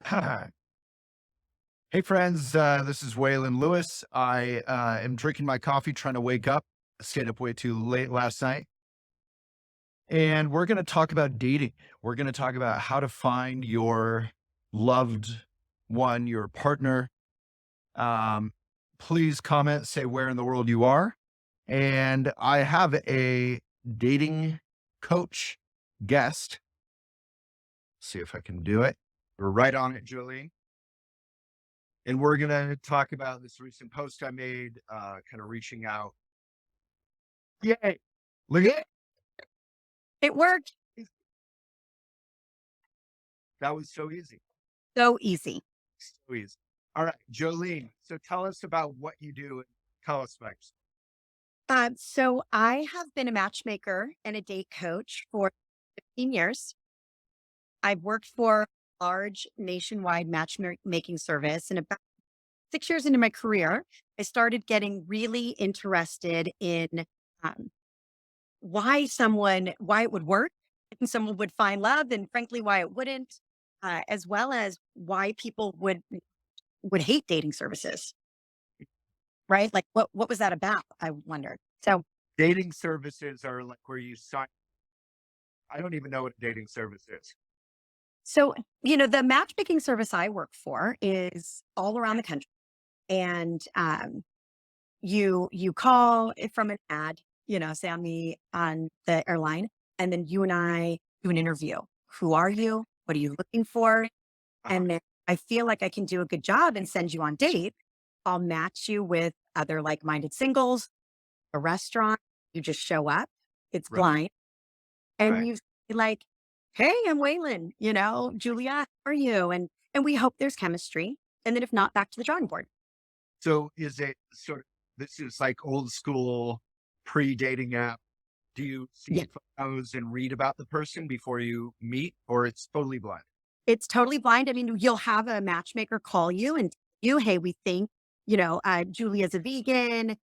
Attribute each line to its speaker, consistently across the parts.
Speaker 1: Hey friends, this is Waylon Lewis. I am drinking my coffee, trying to wake up. Stayed up way too late last night. And we're going to talk about dating. We're going to talk about how to find your loved one, your partner. Um, Please comment, say where in the world you are. And I have a dating coach guest. See if I can do it. We're right on it, Jolene. And we're going to talk about this recent post I made, kind of reaching out. Yay. Look at it.
Speaker 2: It worked
Speaker 1: That was so easy.
Speaker 2: so easy.
Speaker 1: So easy. All right, Jolene. So tell us about what you do and tell us about yourself.
Speaker 2: So I have been a matchmaker and a date coach for 15 years. I've worked for a large nationwide matchmaking service, and about 6 years into my career, I started getting really interested in um, why it would work and someone would find love, and frankly, why it wouldn't, as well as why people would hate dating services. Right? Like, what was that about? I wondered. So
Speaker 1: Dating services are like where you sign. I don't even know what a dating service is.
Speaker 2: so the matchmaking service I work for is all around the country, and you call it from an ad, say on the airline, and then you and I do an interview. Who are you? What are you looking for?
Speaker 1: Uh-huh.
Speaker 2: And then I feel like I can do a good job and send you on date. I'll match you with other like-minded singles, a restaurant. You just show up. It's
Speaker 1: Right.
Speaker 2: blind. And
Speaker 1: Right.
Speaker 2: you say like, "Hey, I'm Waylon, Julia, how are you?" And we hope there's chemistry. And then if not, back to the drawing board.
Speaker 1: So is it sort of, this is like old school pre-dating app? Do you
Speaker 2: Yeah.
Speaker 1: see photos and read about the person before you meet, or it's totally blind?
Speaker 2: It's totally blind. I mean, you'll have a matchmaker call you and tell you, "Hey, we think, Julia's a vegan,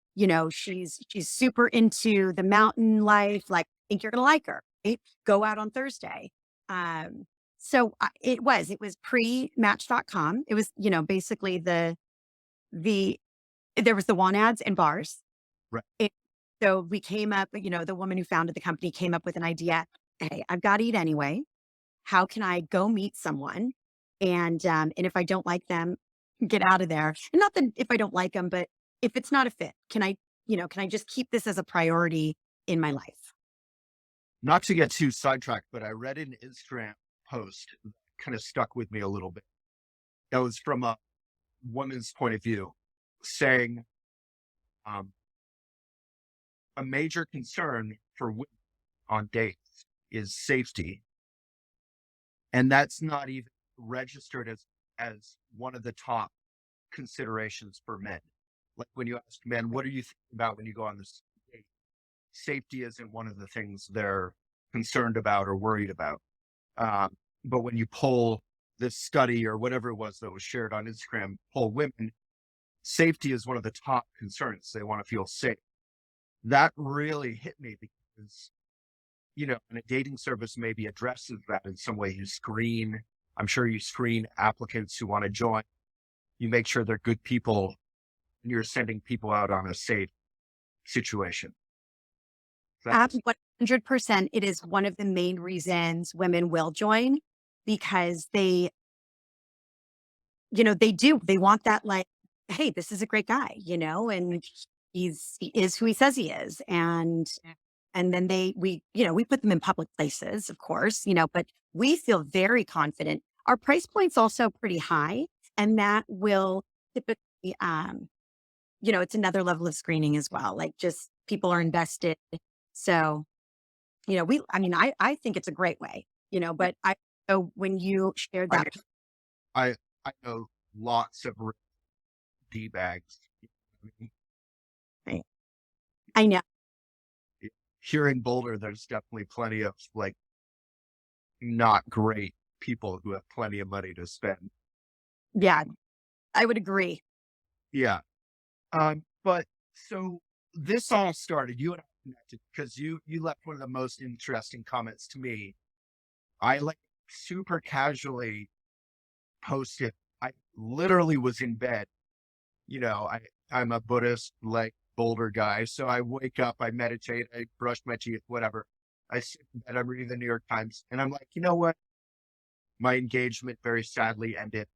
Speaker 2: she's super into the mountain life. Like, think you're gonna like her. Right? Go out on Thursday." It was pre-match.com. It was, basically the there was the want ads and bars.
Speaker 1: Right.
Speaker 2: And so we came up, the woman who founded the company came up with an idea. Hey, I've got to eat anyway. How can I go meet someone? And if I don't like them, get out of there. And not that if I don't like them, but if it's not a fit, can I just keep this as a priority in my life?
Speaker 1: Not to get too sidetracked, but I read an Instagram post that kind of stuck with me a little bit. That was from a woman's point of view, saying um, a major concern for women on dates is safety, and that's not even registered as one of the top considerations for men. Like when you ask men, what are you thinking about when you go on this date? Safety isn't one of the things they're concerned about or worried about. Um, but when you poll this study or whatever it was that was shared on Instagram, poll women, safety is one of the top concerns. They want to feel safe. That really hit me because, and a dating service maybe addresses that in some way. I'm sure you screen applicants who want to join. You make sure they're good people and you're sending people out on a safe situation. That's
Speaker 2: 100%. It is one of the main reasons women will join because they want that, like, hey, this is a great guy, and he is who he says he is. And then we put them in public places, of course, but we feel very confident. Our price point's also pretty high, and that will typically, it's another level of screening as well. Like, just people are invested. So, I think it's a great way, but so when you shared
Speaker 1: I
Speaker 2: that,
Speaker 1: I I know lots of D bags.
Speaker 2: right, I know.
Speaker 1: Here in Boulder, there's definitely plenty of like not great people who have plenty of money to spend.
Speaker 2: Yeah, I would agree.
Speaker 1: Yeah. But so this all started, you and I connected because you left one of the most interesting comments to me. I like super casually posted. I literally was in bed. I'm a Buddhist, like Boulder guy. So I wake up, I meditate, I brush my teeth, whatever. I sit in bed, I'm reading the New York Times, and I'm like, you know what? My engagement very sadly ended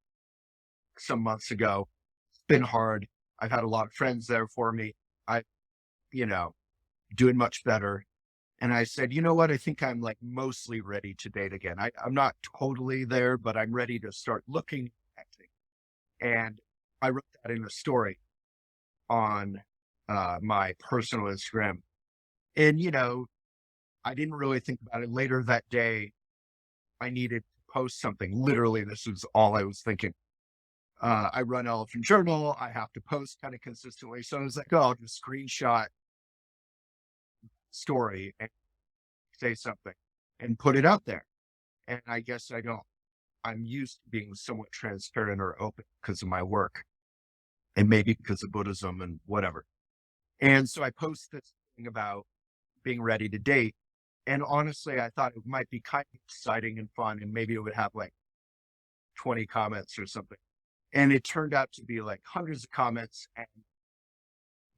Speaker 1: some months ago. It's been hard. I've had a lot of friends there for me. I, you know, doing much better. And I said, you know what? I think I'm like mostly ready to date again. I'm not totally there, but I'm ready to start looking at things. And I wrote that in a story on my personal Instagram. And, I didn't really think about it. Later that day, I needed to post something. Literally, this was all I was thinking. I run Elephant Journal. I have to post kind of consistently. So I was like, oh, I'll just screenshot story and say something and put it out there. And I guess I don't. I'm used to being somewhat transparent or open because of my work and maybe because of Buddhism and whatever. And so I post this thing about being ready to date. And honestly, I thought it might be kind of exciting and fun, and maybe it would have like 20 comments or something. And it turned out to be like hundreds of comments. And,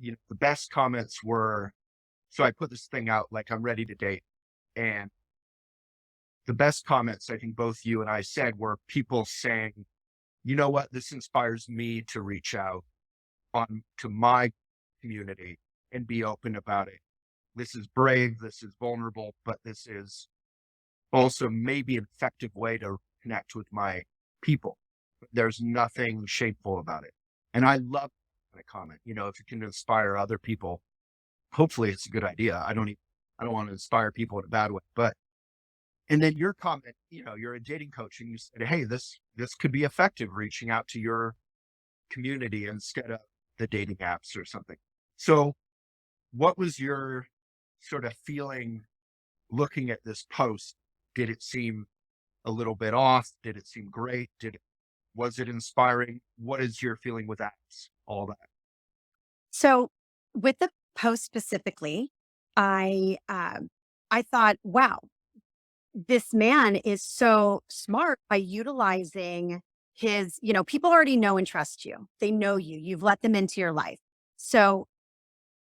Speaker 1: the best comments were, so I put this thing out like I'm ready to date. And the best comments, I think both you and I said, were people saying, you know what, this inspires me to reach out on to my community and be open about it. This is brave, this is vulnerable, but this is also maybe an effective way to connect with my people. There's nothing shameful about it. And I love that comment. If it can inspire other people, hopefully it's a good idea. I don't want to inspire people in a bad way, but, and then your comment, you're a dating coach and you said, hey, this could be effective, reaching out to your community instead of the dating apps or something. So what was your sort of feeling looking at this post? Did it seem a little bit off? Did it seem great? Was it inspiring? What is your feeling with that? All that.
Speaker 2: So with the post specifically, I thought, wow, this man is so smart by utilizing his, people already know and trust you. They know you. You've let them into your life. So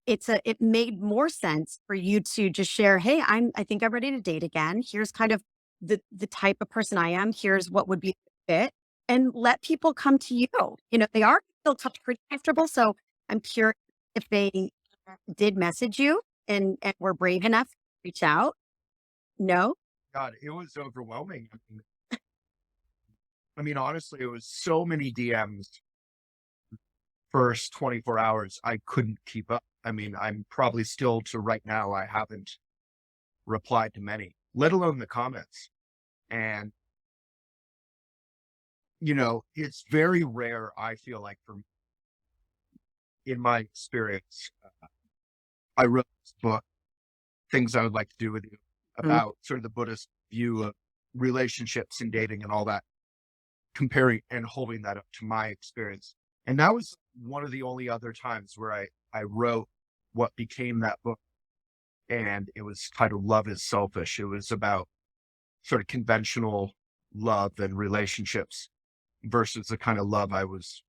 Speaker 2: it made more sense for you to just share, hey, I think I'm ready to date again. Here's kind of the type of person I am. Here's what would be a fit, and let people come to you. They are still pretty comfortable. So I'm curious if they did message you and were brave enough to reach out. No?
Speaker 1: God, it was overwhelming. Honestly, it was so many DMs first 24 hours. I couldn't keep up. I'm probably still to right now, I haven't replied to many, let alone the comments. And, it's very rare, I feel like, in my experience, I wrote this book, Things I Would Like to Do With You, about sort of the Buddhist view of relationships and dating and all that, comparing and holding that up to my experience. And that was one of the only other times where I wrote what became that book. And it was titled Love is Selfish. It was about sort of conventional love and relationships versus the kind of love I was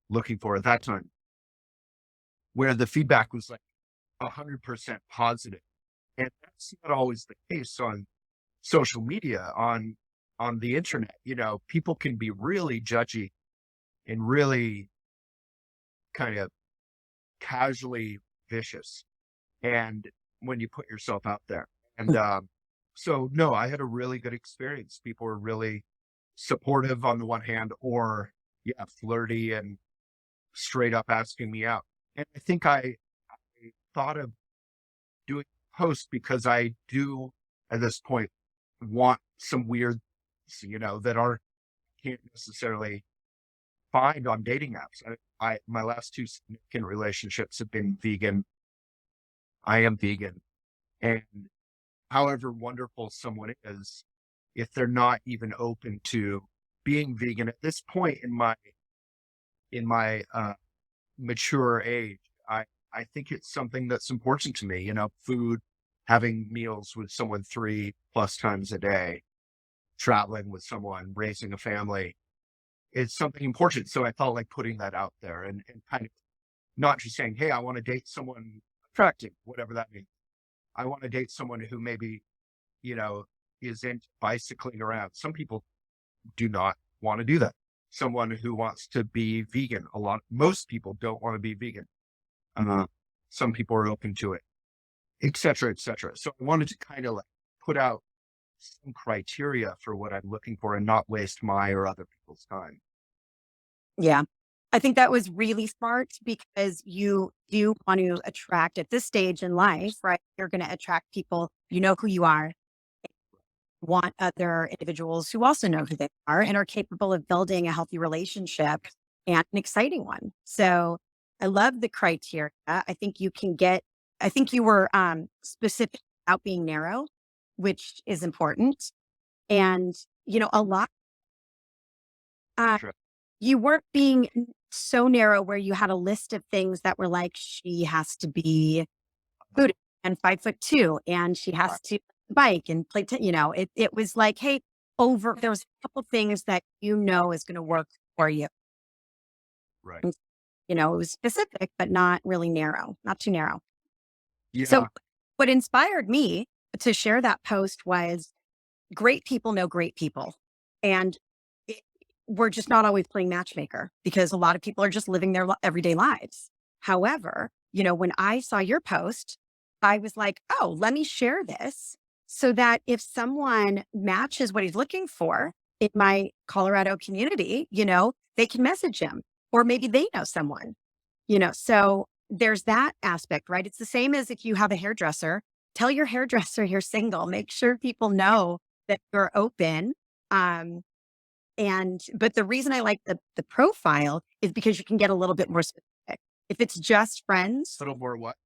Speaker 1: looking for at that time, where the feedback was like 100% positive. And that's not always the case on social media, on the internet. People can be really judgy and really kind of casually vicious. And when you put yourself out there. And so, no, I had a really good experience. People were really supportive on the one hand, or flirty and straight up asking me out. And I think I thought of doing a post because I do at this point want some weird, that can't necessarily find on dating apps. My last two significant relationships have been vegan. I am vegan. And however wonderful someone is, if they're not even open to being vegan at this point in my mature age, I think it's something that's important to me. Food, having meals with someone 3+ times a day, traveling with someone, raising a family, it's something important. So I felt like putting that out there and kind of not just saying, hey, I want to date someone attractive, whatever that means. I want to date someone who maybe, you know, is into bicycling around. Some people do not want to do that. Someone who wants to be vegan. Most people don't want to be vegan. Uh, some people are open to it, et cetera, et cetera. So I wanted to kind of like put out some criteria for what I'm looking for and not waste my or other people's time.
Speaker 2: Yeah. I think that was really smart because you do want to attract at this stage in life, right? You're going to attract people, you know who you are, want other individuals who also know who they are and are capable of building a healthy relationship and an exciting one. So I love the criteria. I think you can get, I think you were specific about being narrow, which is important. And, a lot, uh,
Speaker 1: Sure.
Speaker 2: you weren't being so narrow where you had a list of things that were like, she has to be Buddhist and 5'2", and she
Speaker 1: Right.
Speaker 2: has to bike and play, it was like, hey, there was a couple things that is going to work for you.
Speaker 1: Right.
Speaker 2: And, it was specific, but not really narrow, not too narrow. So
Speaker 1: Yeah.
Speaker 2: what inspired me to share that post was great people know great people. And it- we're just not always playing matchmaker because a lot of people are just living their everyday lives. However, when I saw your post, I was like, oh, let me share this so that if someone matches what he's looking for in my Colorado community, they can message him or maybe they know someone, so there's that aspect, right? It's the same as if you have a hairdresser, tell your hairdresser you're single, make sure people know that you're open. Um, but the reason I like the profile is because you can get a little bit more specific. If it's just friends,
Speaker 1: A little more what?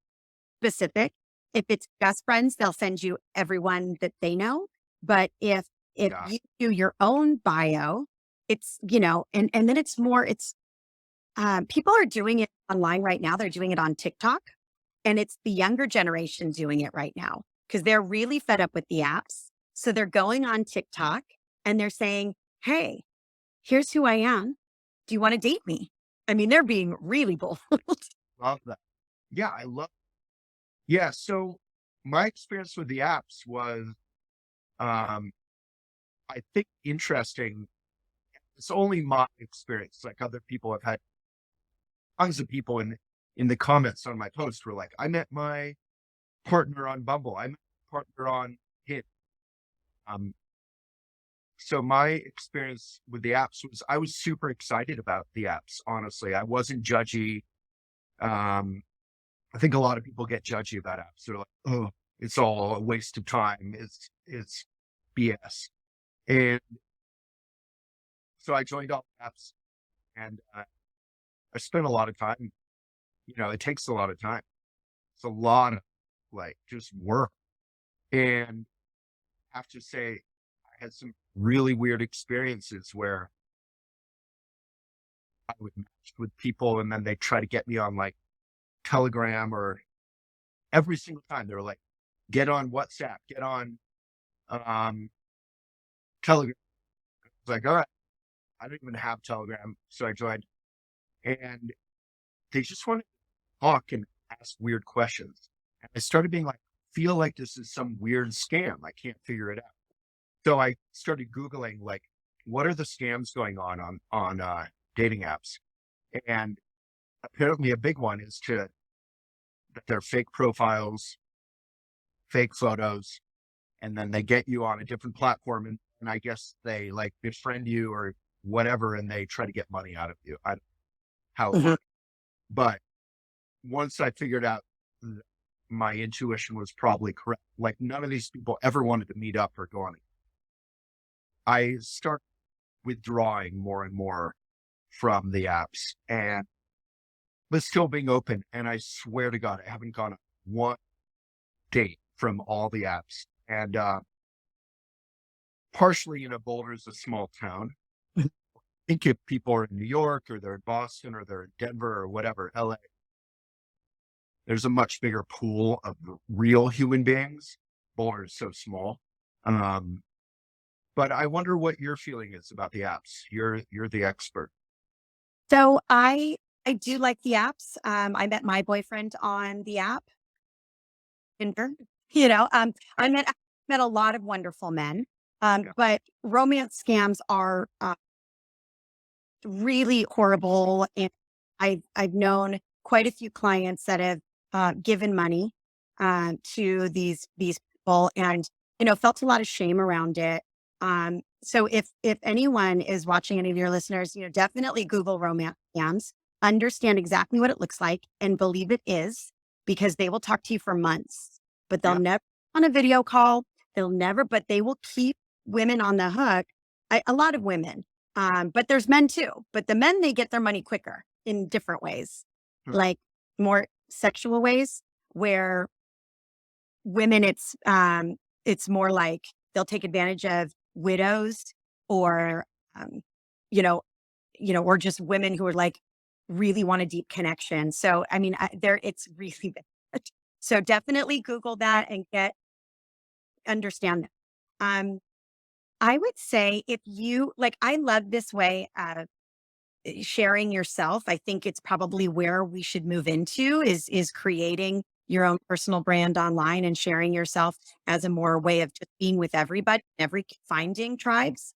Speaker 2: specific. If it's just friends, they'll send you everyone that they know. But if
Speaker 1: Yeah.
Speaker 2: you do your own bio, it's, and then people are doing it online right now. They're doing it on TikTok, and it's the younger generation doing it right now because they're really fed up with the apps. So they're going on TikTok and they're saying, hey, here's who I am. Do you want to date me? I mean, they're being really bold.
Speaker 1: Love that. Yeah. Yeah. So my experience with the apps was, um, I think interesting. It's only my experience. Like other people have had tons of people in the comments on my post were like, I met my partner on Bumble. I met my partner on Hit. Um, so my experience with the apps was I was super excited about the apps, honestly. I wasn't judgy. Um, I think a lot of people get judgy about apps. They're like, oh, it's all a waste of time. It's BS. And so I joined all the apps and I spent a lot of time. It takes a lot of time. It's a lot of like just work. And I have to say, I had some really weird experiences where I would match with people and then they try to get me on like Telegram or every single time they were like, get on WhatsApp, get on um, Telegram. I was like, all right, I don't even have Telegram. So I joined and they just wanted to talk and ask weird questions. And I started being like, feel like this is some weird scam. I can't figure it out. So I started Googling like, what are the scams going on dating apps? And apparently a big one is that they're fake profiles, fake photos, and then they get you on a different platform and I guess they like befriend you or whatever and they try to get money out of you. I don't know how it
Speaker 2: Mhm.
Speaker 1: works. But once I figured out that my intuition was probably correct, like none of these people ever wanted to meet up or go on it. I start withdrawing more and more from the apps and but still being open. And I swear to God, I haven't gone on one date from all the apps. And partially, Boulder's a small town. I think if people are in New York or they're in Boston or they're in Denver or whatever, LA, there's a much bigger pool of real human beings. Boulder is so small. Um, But I wonder what your feeling is about the apps. You're the expert.
Speaker 2: So I do like the apps. I met my boyfriend on the app, Tinder. You know, I met a lot of wonderful men,
Speaker 1: Yeah.
Speaker 2: but romance scams are really horrible. And I've known quite a few clients that have given money to these people, and felt a lot of shame around it. So if anyone is watching, any of your listeners, definitely Google romance scams, understand exactly what it looks like, and believe it is, because they will talk to you for months, but they'll
Speaker 1: Yeah.
Speaker 2: never on a video call. They'll never, but they will keep women on the hook. A lot of women, but there's men too. But the men, they get their money quicker in different ways,
Speaker 1: Hmm.
Speaker 2: like more sexual ways, where women, it's more like they'll take advantage of widows, or um, you know, or just women who are like really want a deep connection. So I mean, there it's really bad. So definitely Google that and understand that. Um, I would say, if you like, I love this way of sharing yourself. I think it's probably where we should move into, is creating your own personal brand online and sharing yourself as a more way of just being with everybody, finding tribes.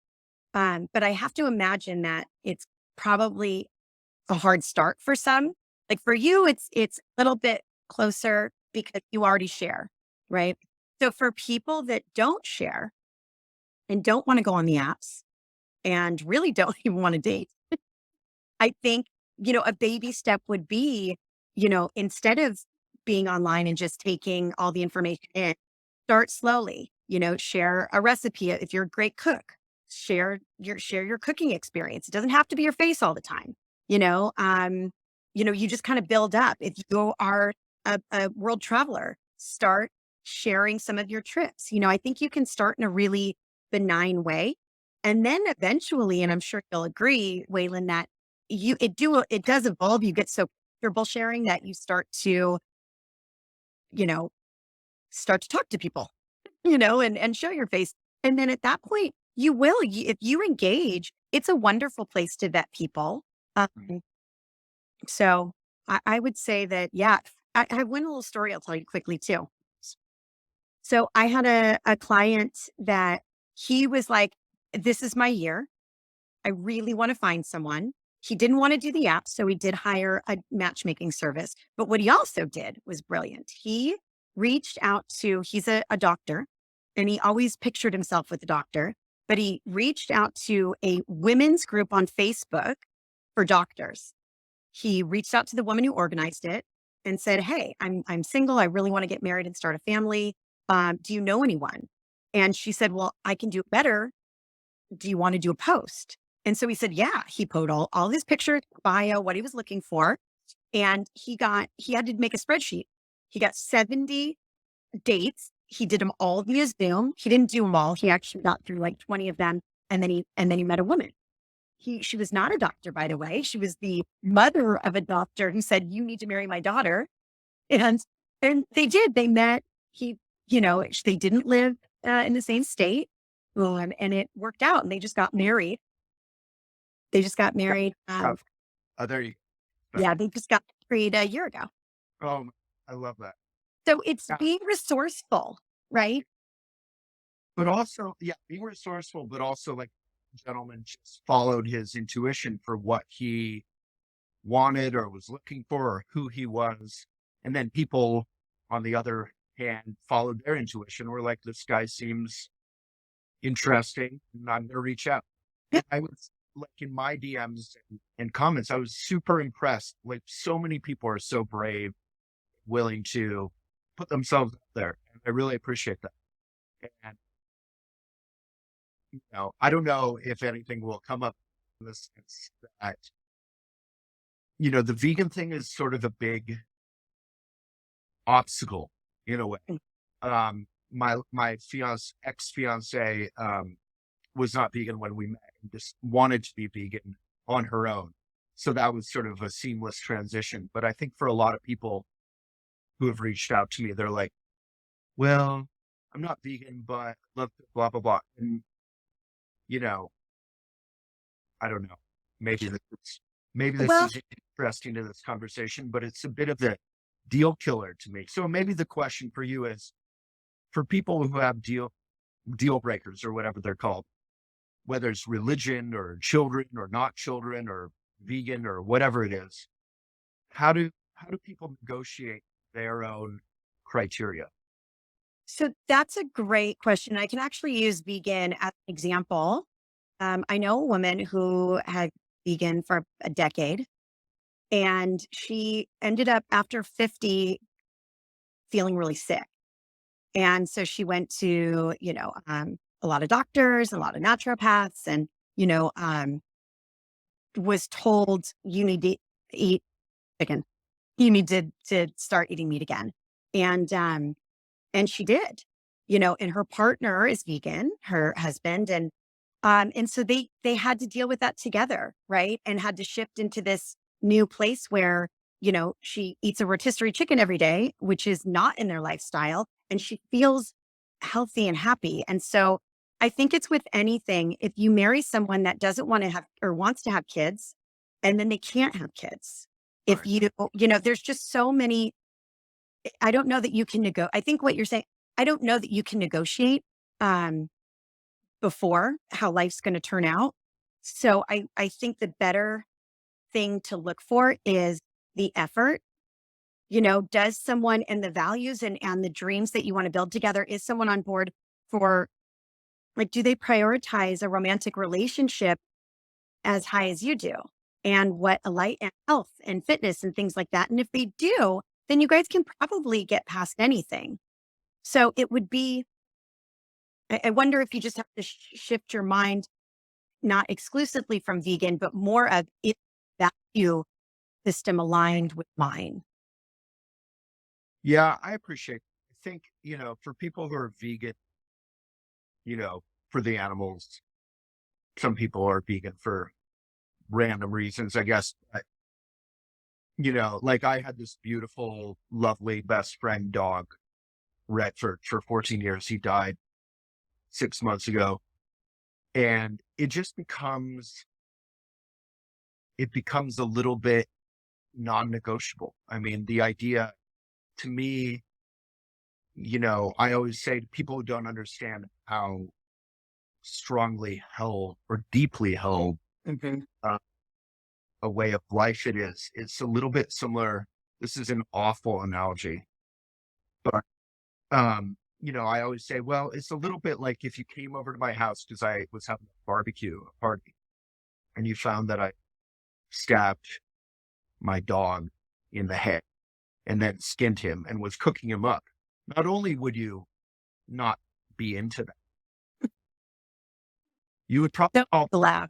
Speaker 2: But I have to imagine that it's probably a hard start for some. Like for you, it's a little bit closer because you already share, right? So for people that don't share and don't want to go on the apps and really don't even want to date, I think, a baby step would be, instead of being online and just taking all the information in, start slowly, share a recipe. If you're a great cook, share your cooking experience. It doesn't have to be your face all the time. You just kind of build up. If you are a world traveler, start sharing some of your trips. I think you can start in a really benign way. And then eventually, and I'm sure you'll agree, Waylon, that it does evolve. You get so comfortable sharing that you you know, start to talk to people, and show your face. And then at that point, if you engage, it's a wonderful place to vet people. Um, so I would say that, yeah, I have one little story I'll tell you quickly too. So I had a client that he was like, this is my year. I really want to find someone. He didn't want to do the app, so he did hire a matchmaking service. But what he also did was brilliant. He reached out to, he's a doctor, and he always pictured himself with a doctor, but he reached out to a women's group on Facebook for doctors. He reached out to the woman who organized it and said, "Hey, I'm single. I really want to get married and start a family. Do you know anyone?" And she said, "Well, I can do it better. Do you want to do a post?" And so he said, yeah, he put all his picture, bio, what he was looking for. And he had to make a spreadsheet. He got 70 dates. He did them all via Zoom. He didn't do them all. He actually got through like 20 of them. And then he met a woman. She was not a doctor, by the way. She was the mother of a doctor who said, "You need to marry my daughter." And, and they did, they met. They didn't live in the same state. And it worked out, and they just got married. They just got
Speaker 1: Yeah.
Speaker 2: married.
Speaker 1: Oh, there you go.
Speaker 2: Yeah, they just got married a year ago.
Speaker 1: Oh, I love that.
Speaker 2: So it's
Speaker 1: Yeah.
Speaker 2: being resourceful, right?
Speaker 1: But also, yeah, being resourceful, but also like the gentleman just followed his intuition for what he wanted or was looking for or who he was. And then people on the other hand followed their intuition, were like, this guy seems interesting, and I'm gonna reach out.
Speaker 2: Yeah.
Speaker 1: And I was like, in my DMs and comments, I was super impressed. Like, so many people are so brave, willing to put themselves out there. And I really appreciate that. And I don't know if anything will come up in the sense that, the vegan thing is sort of a big obstacle in a way.
Speaker 2: Mm.
Speaker 1: My ex fiance, was not vegan when we met, and just wanted to be vegan on her own. So that was sort of a seamless transition. But I think for a lot of people who have reached out to me, they're like, well, I'm not vegan, but I love to blah, blah, blah. And you know, I don't know. Maybe this is, maybe this
Speaker 2: Well,
Speaker 1: is interesting to this conversation, but it's a bit of the deal killer to me. So maybe the question for you is for people who have deal breakers or whatever they're called, whether it's religion or children or not children or vegan or whatever it is, how do people negotiate their own criteria?
Speaker 2: so that's a great question. I can actually use vegan as an example. I know a woman who had vegan for a decade, and she ended up after 50 feeling really sick. And so she went to, a lot of doctors, a lot of naturopaths, and, you know, um, was told you need to eat chicken. You need to start eating meat again. And and she did, and her partner is vegan, her husband, and so they had to deal with that together, right? And had to shift into this new place where, she eats a rotisserie chicken every day, which is not in their lifestyle, and she feels healthy and happy. And so I think it's with anything. If you marry someone that doesn't want to have or wants to have kids, and then they can't have kids, if
Speaker 1: Right.
Speaker 2: there's just so many. I don't know that you can I think what you're saying, I don't know that you can negotiate um, before how life's going to turn out. So I think the better thing to look for is the effort. Does someone and the values and the dreams that you want to build together, is someone on board for, like, do they prioritize a romantic relationship as high as you do? And what a light and health and fitness and things like that. And if they do, then you guys can probably get past anything. So it would be, I wonder if you just have to shift your mind, not exclusively from vegan, but more of it value system aligned with mine.
Speaker 1: Yeah, I appreciate. I think, for people who are vegan, for the animals, some people are vegan for random reasons, I guess. Like I had this beautiful, lovely best friend dog, Redford, for 14 years. He died 6 months ago. And it becomes a little bit non-negotiable. I mean, the idea to me, I always say to people who don't understand how strongly held or deeply held
Speaker 2: Hmm.
Speaker 1: uh, a way of life it is, it's a little bit similar. This is an awful analogy, but I always say, well, it's a little bit like if you came over to my house because I was having a barbecue a party, and you found that I stabbed my dog in the head and then skinned him and was cooking him up. Not only would you not be into that, you would probably
Speaker 2: Don't
Speaker 1: call,
Speaker 2: laugh.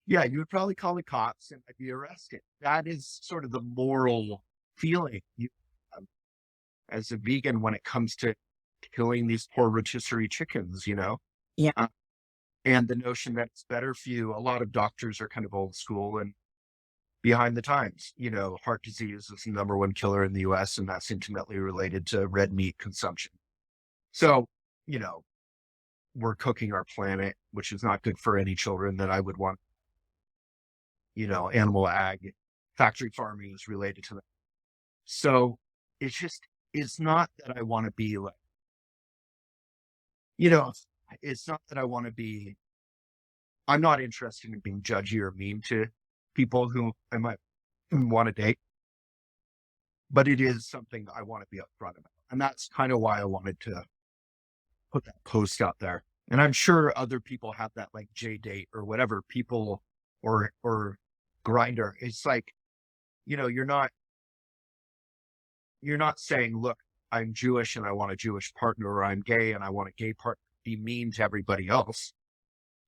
Speaker 1: yeah, you would probably call the cops and I'd be arrested. That is sort of the moral feeling you have as a vegan when it comes to killing these poor rotisserie chickens.
Speaker 2: Yeah.
Speaker 1: Uh, and the notion that it's better for you. A lot of doctors are kind of old school and behind the times. Heart disease is the number one killer in the US, and that's intimately related to red meat consumption. So, you know, we're cooking our planet, which is not good for any children that I would want. Animal ag, factory farming is related to that. So it's not that I want to be like, you know, it's not that I want to be, I'm not interested in being judgy or mean to people who I might want to date, but it is something I want to be upfront about. And that's kind of why I wanted to put that post out there. And I'm sure other people have that, like J date or whatever people, or grinder. It's like, you're not saying, look, I'm Jewish and I want a Jewish partner, or I'm gay and I want a gay partner. Be mean to everybody else.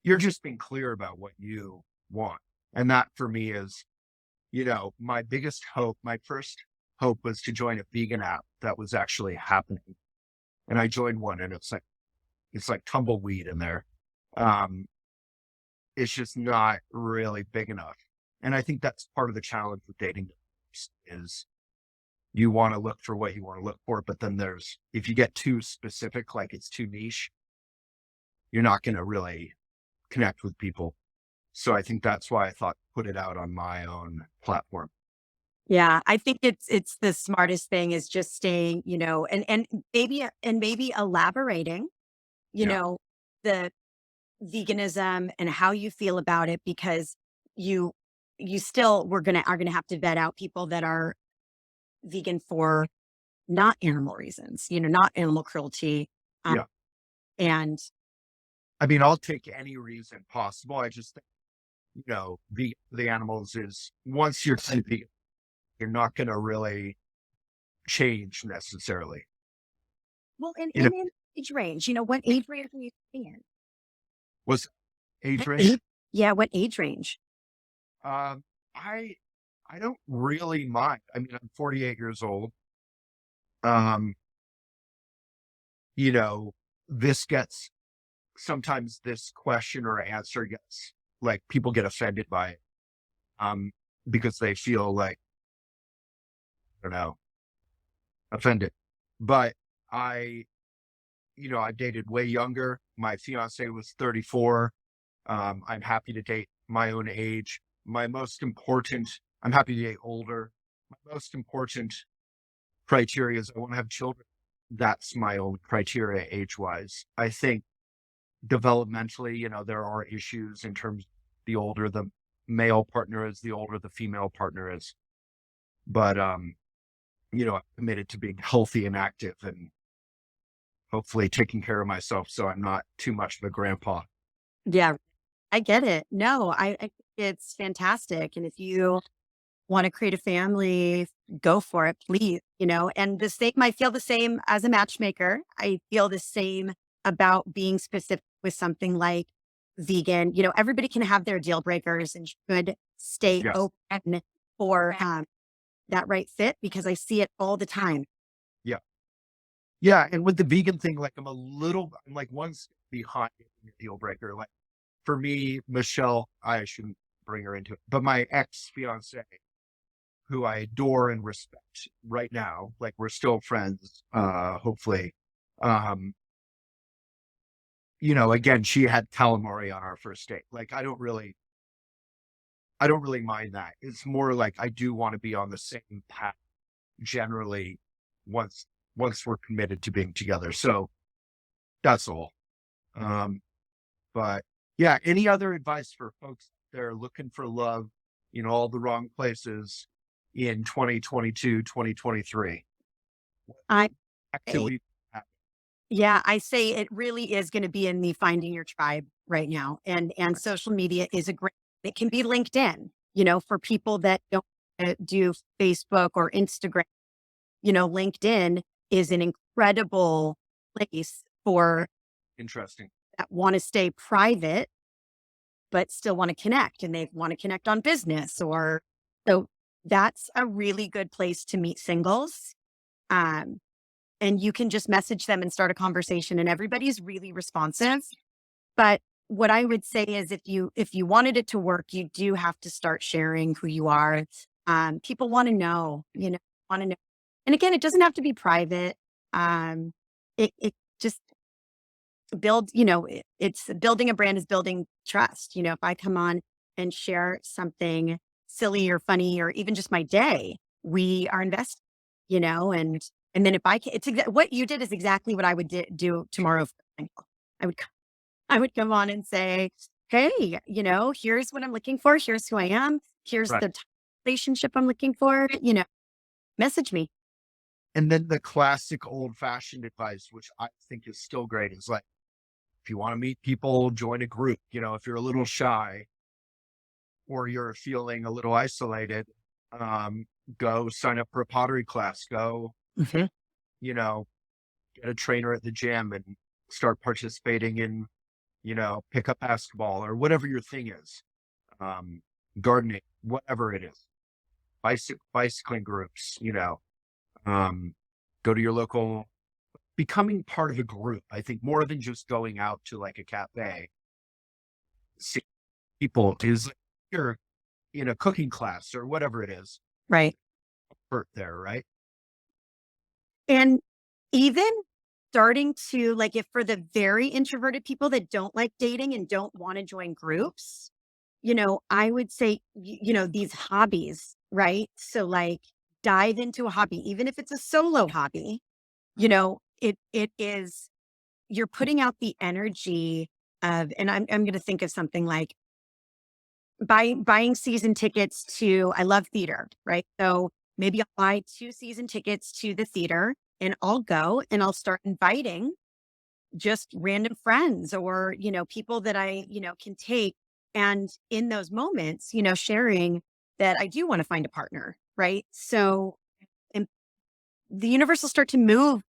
Speaker 1: You're just being clear about what you want. And that for me is, my biggest hope, my first hope was to join a vegan app that was actually happening. And I joined one and it's like tumbleweed in there. Um, it's just not really big enough. And I think that's part of the challenge with dating is you want to look for what you want to look for, but then if you get too specific, like it's too niche, you're not going to really connect with people. So I think that's why I thought put it out on my own platform.
Speaker 2: Yeah, I think it's the smartest thing is just staying, and maybe elaborating, you
Speaker 1: Yeah.
Speaker 2: know, the veganism and how you feel about it because you you still we're gonna are gonna have to vet out people that are vegan for not animal reasons, not animal cruelty. Um,
Speaker 1: Yeah.
Speaker 2: and
Speaker 1: I mean, I'll take any reason possible. I just think, the animals is once you're vegan, you're not going to really change necessarily.
Speaker 2: well, in,
Speaker 1: You know,
Speaker 2: in age range, what age range are you in?
Speaker 1: was age range.
Speaker 2: Age- Yeah, what age range?
Speaker 1: Um, I I don't really mind. I mean, I'm 48 years old. Um, you know, this gets sometimes this question or answer gets like people get offended by it. Um, because they feel like, I don't know, offended. But I, I dated way younger. My fiance was 34. I'm happy to date my own age. I'm happy to date older. My most important criteria is I want to have children. That's my own criteria age wise. I think developmentally, there are issues in terms of the older the male partner is, the older the female partner is. But, I'm committed to being healthy and active and hopefully taking care of myself so I'm not too much of a grandpa.
Speaker 2: Yeah, I get it. No, I think it's fantastic. And if you want to create a family, go for it, please. And the same, I feel the same as a matchmaker. I feel the same about being specific with something like vegan. Everybody can have their deal breakers and should stay
Speaker 1: Yes.
Speaker 2: open for that right fit because I see it all the time.
Speaker 1: Yeah. Yeah. And with the vegan thing, like I'm like one step behind the deal breaker. Like for me, Michelle, I shouldn't bring her into it, but my ex fiance, who I adore and respect right now, like we're still friends, hopefully. Um, again, she had calamari on our first date. Like I don't really mind that. It's more like I do want to be on the same path generally once once we're committed to being together. So that's all. Um, but yeah, any other advice for folks that are looking for love in all the wrong places in 2022, 2023?
Speaker 2: I
Speaker 1: Activity.
Speaker 2: Yeah, I say it really is going to be in the finding your tribe right now. And social media is a great it can be LinkedIn, for people that don't do Facebook or Instagram. LinkedIn is an incredible place for
Speaker 1: Interesting.
Speaker 2: that want to stay private but still want to connect and they want to connect on business or so that's a really good place to meet singles. Um and you can just message them and start a conversation and everybody's really responsive. But what I would say is if you wanted it to work, you do have to start sharing who you are. People want to know, want to know. And again, it doesn't have to be private. It just it's building a brand is building trust. If I come on and share something silly or funny or even just my day, we are invested, and then if I can, what you did is exactly what I would do tomorrow. For example. I would I would come on and say, hey, here's what I'm looking for. Here's who I am. Here's
Speaker 1: Right.
Speaker 2: the relationship I'm looking for. Message me.
Speaker 1: And then the classic old fashioned advice, which I think is still great, is like, if you want to meet people, join a group. If you're a little shy or you're feeling a little isolated, um, go sign up for a pottery class. Go,
Speaker 2: Mhm.
Speaker 1: you know, get a trainer at the gym and start participating in, pick up basketball or whatever your thing is. Um, gardening, whatever it is. Bicycling groups, um, go to your local becoming part of a group. I think more than just going out to like a cafe, see people is like you're in a cooking class or whatever it is.
Speaker 2: Right.
Speaker 1: Hurt there, right?
Speaker 2: And even starting to like, if for the very introverted people that don't like dating and don't want to join groups, I would say, these hobbies, right? So like dive into a hobby, even if it's a solo hobby, it is, you're putting out the energy of, and I'm going to think of something like buying season tickets to, I love theater, right? So maybe I'll buy 2 season tickets to the theater and I'll go and I'll start inviting just random friends or, people that I, can take. And in those moments, sharing that I do want to find a partner, right? So, and the universe will start to move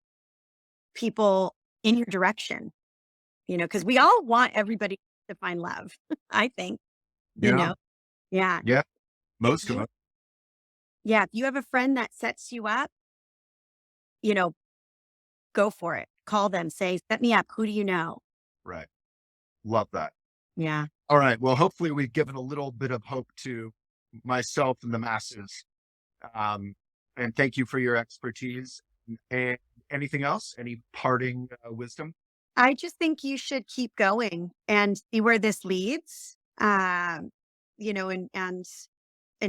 Speaker 2: people in your direction, because we all want everybody to find love, I think, you
Speaker 1: Yeah.
Speaker 2: know? Yeah.
Speaker 1: Yeah.
Speaker 2: If
Speaker 1: Most of
Speaker 2: you,
Speaker 1: us.
Speaker 2: yeah. If you have a friend that sets you up, you know, go for it. Call them, say, set me up. Who do you know?
Speaker 1: Right. Love that.
Speaker 2: Yeah.
Speaker 1: All right. Well, hopefully we've given a little bit of hope to myself and the masses. Um, and thank you for your expertise. And anything else? Any parting wisdom?
Speaker 2: I just think you should keep going and see where this leads. And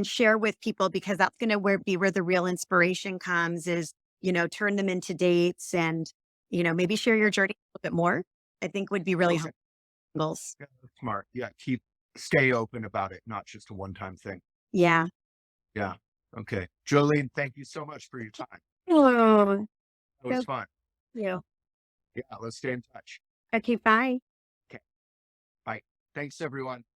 Speaker 2: share with people, because that's going to be where the real inspiration comes is, turn them into dates and, maybe share your journey a little bit more. I think would be really
Speaker 1: Okay.
Speaker 2: helpful.
Speaker 1: Yeah, that's smart. Yeah. Stay open about it, not just a one-time thing.
Speaker 2: Yeah.
Speaker 1: Yeah. Okay. Jolene, thank you so much for your time.
Speaker 2: Oh,
Speaker 1: It was
Speaker 2: thank
Speaker 1: fun.
Speaker 2: you.
Speaker 1: Yeah. Let's stay in touch.
Speaker 2: Okay, bye.
Speaker 1: Okay. Bye. Thanks, everyone.